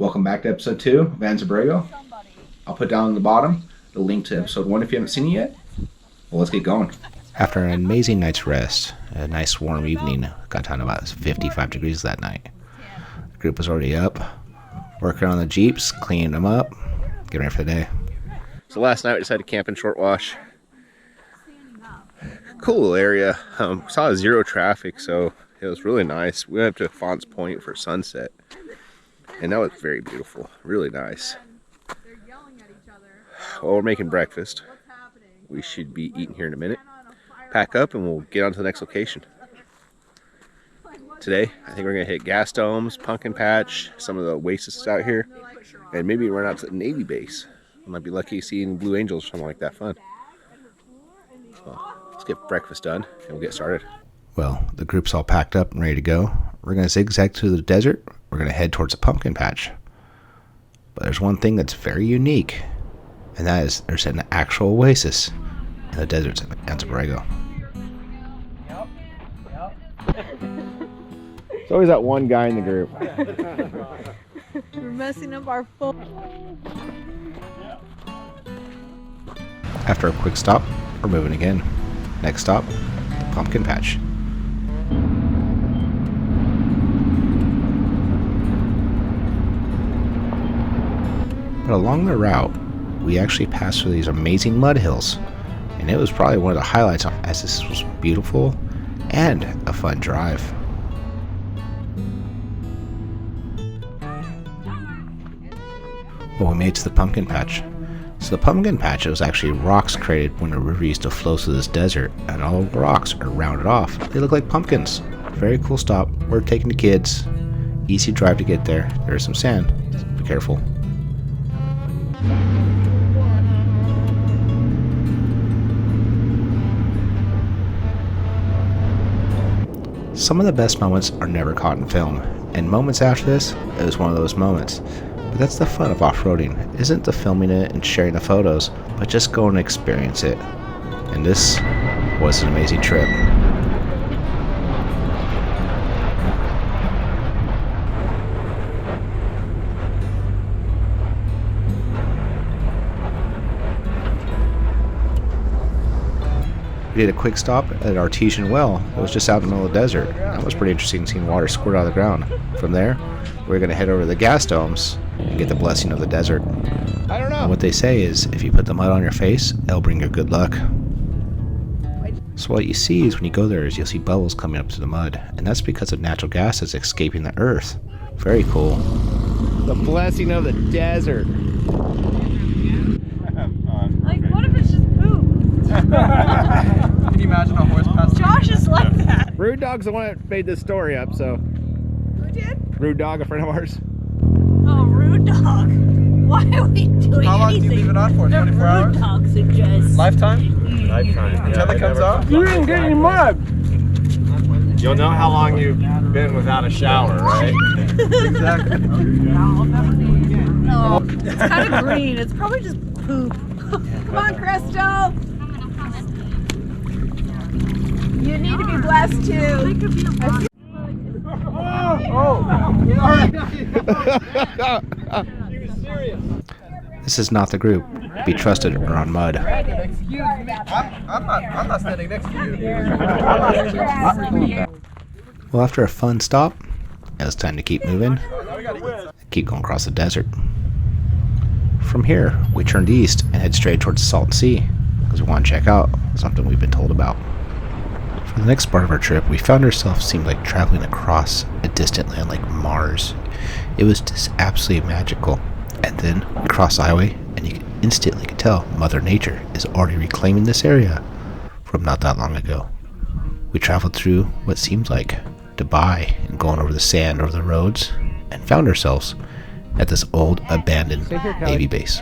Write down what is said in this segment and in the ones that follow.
Welcome back to episode 2 of Anza-Borrego. I'll put down on the bottom the link to episode 1 if you haven't seen it yet. Well, let's get going. After an amazing night's rest, a nice warm evening, got down to about 55 degrees that night. The group was already up, working on the Jeeps, cleaning them up, getting ready for the day. So last night we decided to camp in Short Wash. Cool area. Saw zero traffic, so it was really nice. We went up to Font's Point for sunset, and that was very beautiful. Really nice. Well, we're making breakfast. We should be eating here in a minute. Pack up and we'll get on to the next location. Today, I think we're going to hit Gas Domes, Pumpkin Patch, some of the oases out here, and maybe run out to the Navy base. We might be lucky seeing Blue Angels or something like that fun. Well, let's get breakfast done and we'll get started. Well, the group's all packed up and ready to go. We're going to zigzag through the desert. We're going to head towards a pumpkin patch. But there's one thing that's very unique, and that is there's an actual oasis in the deserts of Anza-Borrego. There's always that one guy in the group. We're messing up our phone. After a quick stop, we're moving again. Next stop, the pumpkin patch. But along the route, we actually passed through these amazing mud hills, and it was probably one of the highlights as this was beautiful and a fun drive. Well, we made it to the pumpkin patch. So the pumpkin patch was actually rocks created when a river used to flow through this desert, and all the rocks are rounded off. They look like pumpkins. Very cool stop. We're taking the kids. Easy drive to get there. There's some sand. So be careful. Some of the best moments are never caught in film, and moments after this, it was one of those moments. But that's the fun of off-roading, isn't the filming it and sharing the photos, but just go and experience it. And this was an amazing trip. We did a quick stop at an artesian well. It was just out in the middle of the desert. That was pretty interesting, seeing water squirt out of the ground. From there, we're going to head over to the gas domes and get the blessing of the desert. I don't know. And what they say is, if you put the mud on your face, it'll bring you good luck. So what you see is when you go there is you'll see bubbles coming up to the mud, and that's because of natural gas that's escaping the earth. Very cool. The blessing of the desert. Like, what if it's just poop? Can you imagine a horse passing? Josh is like that. Rude Dog's the one that made this story up, so. Who did? Rude Dog, a friend of ours. Oh, Rude Dog. Why are we doing How long anything? do you leave it on for? 24 hours? Rude Dog suggests. Lifetime? Lifetime. Until it comes off? You didn't get any mud. You'll know how long you've been without a shower, right? Exactly. No, it's kind of green. It's probably just poop. Come on, Crystal. You need to be blessed too. This is not the group. Be trusted around mud. Excuse me. I'm not standing next to you. Well, after a fun stop, it was time to keep moving. Keep going across the desert. From here, we turned east and head straight towards the Salton Sea because we want to check out something we've been told about. For the next part of our trip, we found ourselves seemed like traveling across a distant land like Mars. It was just absolutely magical. And then we crossed the highway, and you instantly could tell Mother Nature is already reclaiming this area from not that long ago. We traveled through what seemed like Dubai and going over the sand over the roads, and found ourselves at this old abandoned Navy base.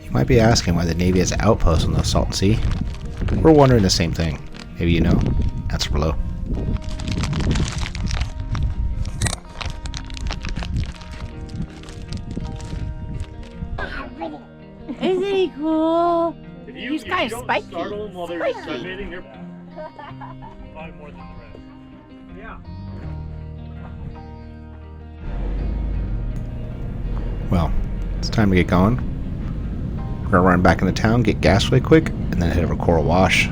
You might be asking why the Navy has outposts on the Salton Sea. We're wondering the same thing. Maybe you know. Answer below. Isn't he cool? He's kind of spiky. Startle them while they're sunbathing. They're probably more than the rest. Yeah. Well, it's time to get going. We're gonna run back into town, get gas really quick, and then head over to Coral Wash.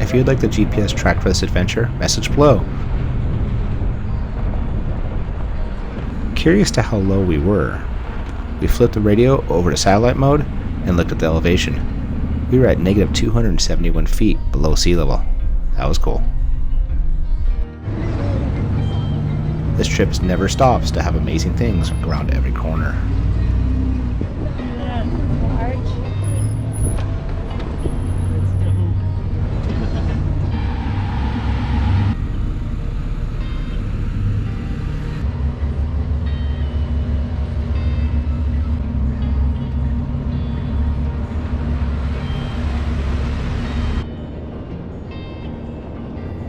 If you'd like the GPS track for this adventure, message below. Curious to how low we were, we flipped the radio over to satellite mode and looked at the elevation. We were at negative 271 feet below sea level. That was cool. This trip never stops to have amazing things around every corner.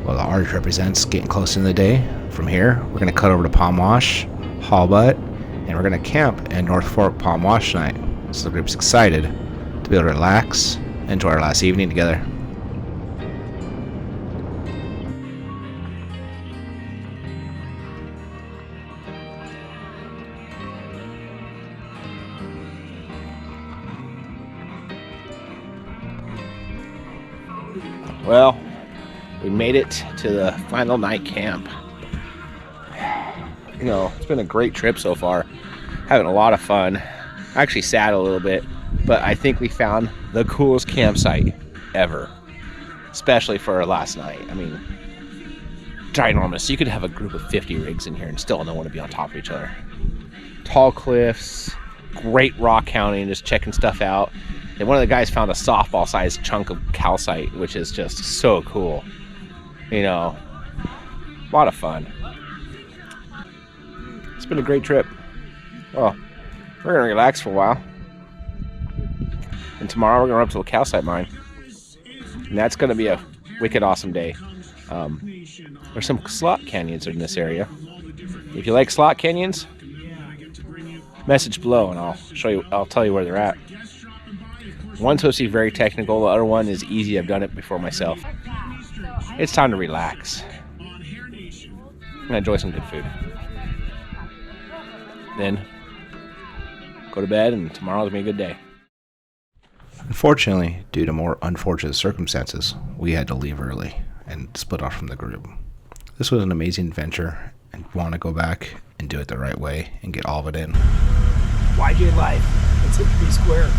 Well, the orange represents getting close in the day. From here, we're going to cut over to Palm Wash, haul butt, and we're going to camp in North Fork Palm Wash tonight. So the group's excited to be able to relax and enjoy our last evening together. Well, we made it to the final night camp. You know, it's been a great trip so far. Having a lot of fun. Actually sad a little bit, but I think we found the coolest campsite ever. Especially for our last night. I mean, ginormous. You could have a group of 50 rigs in here and still no one to be on top of each other. Tall cliffs, great rock counting, just checking stuff out. And one of the guys found a softball-sized chunk of calcite, which is just so cool. You know, a lot of fun. It's been a great trip. Well, we're gonna relax for a while, and tomorrow we're gonna run up to the calcite mine, and that's gonna be a wicked awesome day. There's some slot canyons in this area. If you like slot canyons, message below, and I'll tell you where they're at. One's supposed to be very technical. The other one is easy. I've done it before myself. It's time to relax and enjoy some good food. Then go to bed, and tomorrow's gonna be a good day. Unfortunately, due to more unfortunate circumstances, we had to leave early and split off from the group. This was an amazing adventure, and want to go back and do it the right way and get all of it in. YJ Life. It's hit to be square.